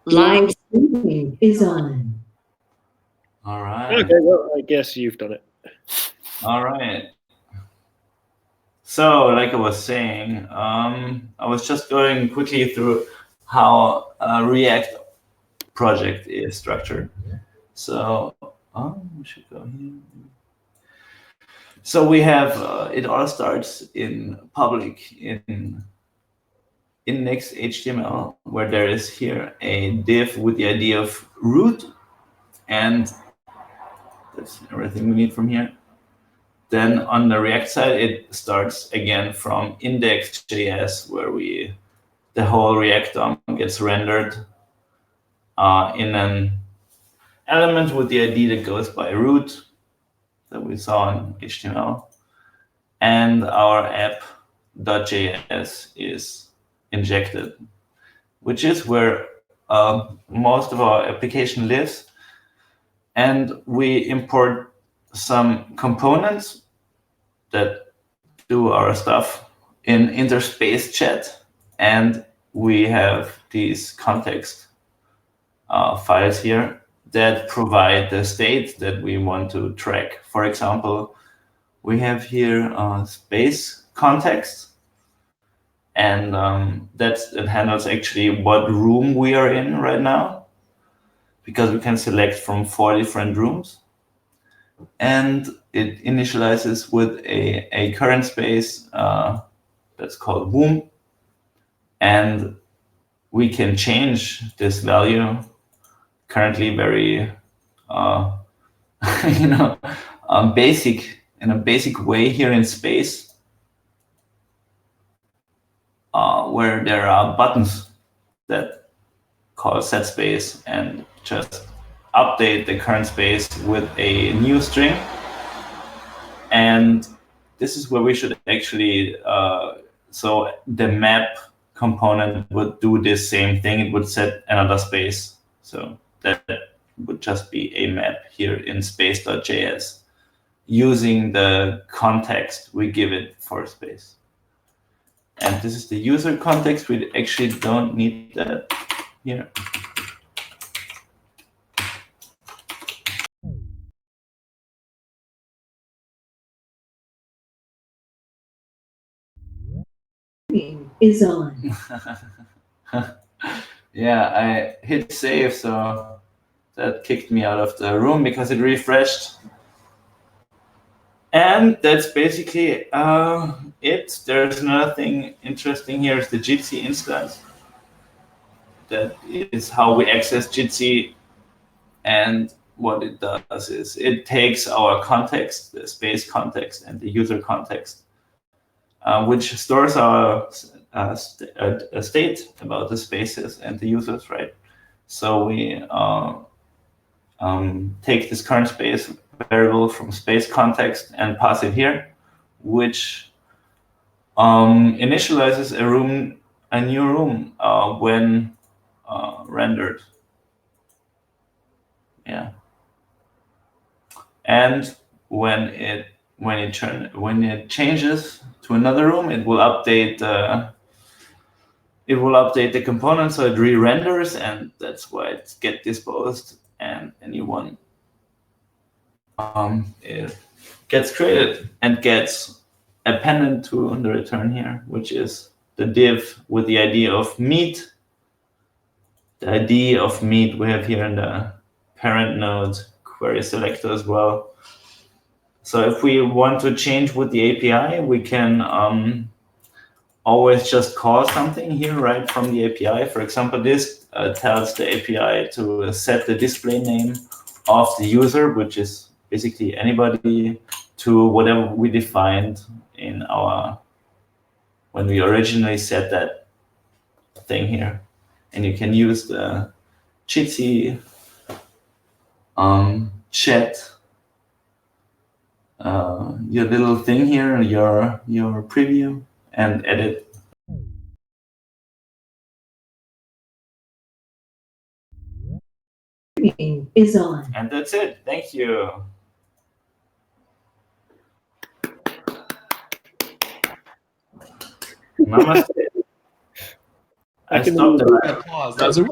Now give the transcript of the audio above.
Live streaming is on. All right. Okay, well, I guess you've done it. All right. So, like I was saying, I was just going quickly through how a React project is structured. So, we should go here. So we have it all starts in public in index HTML, where there is here a div with the ID of root, and that's everything we need from here. Then on the React side, it starts again from index.js, where the whole React DOM gets rendered in an element with the ID that goes by root that we saw in HTML. And our app.js is injected, which is where most of our application lives. And we import some components that do our stuff in interspace.chat, and we have these context files here that provide the state that we want to track. For example, we have here space context, and it handles actually what room we are in right now, because we can select from 4 different rooms. And it initializes with a current space that's called womb, and we can change this value. Currently, very basic in a basic way here in space, where there are buttons that call set space and just update the current space with a new string. And this is where we should actually, so the map component would do this same thing. It would set another space. So that would just be a map here in space.js using the context we give it for space. And this is the user context. We actually don't need that here. Is on. Yeah, I hit save, so that kicked me out of the room because it refreshed. And that's basically it. There's another thing interesting here is the Jitsi instance. That is how we access Jitsi, and what it does is it takes our context, the space context and the user context, which stores our a state about the spaces and the users, right? So we take this current space variable from space context and pass it here, which initializes a new room when rendered. Yeah, and when it changes to another room, it will update the component, so it re-renders, and that's why it gets disposed, and a new one it gets created and gets appended to the return here, which is the div with the ID of meet. The ID of meet we have here in the parent node query selector as well. So if we want to change with the API, we can always just call something here right from the API. For example, this tells the API to set the display name of the user, which is basically anybody, to whatever we defined in when we originally set that thing here. And you can use the Jitsi chat, your little thing here, your preview, and edit. Is on. And that's it. Thank you. Namaste. I stopped the applause. That was a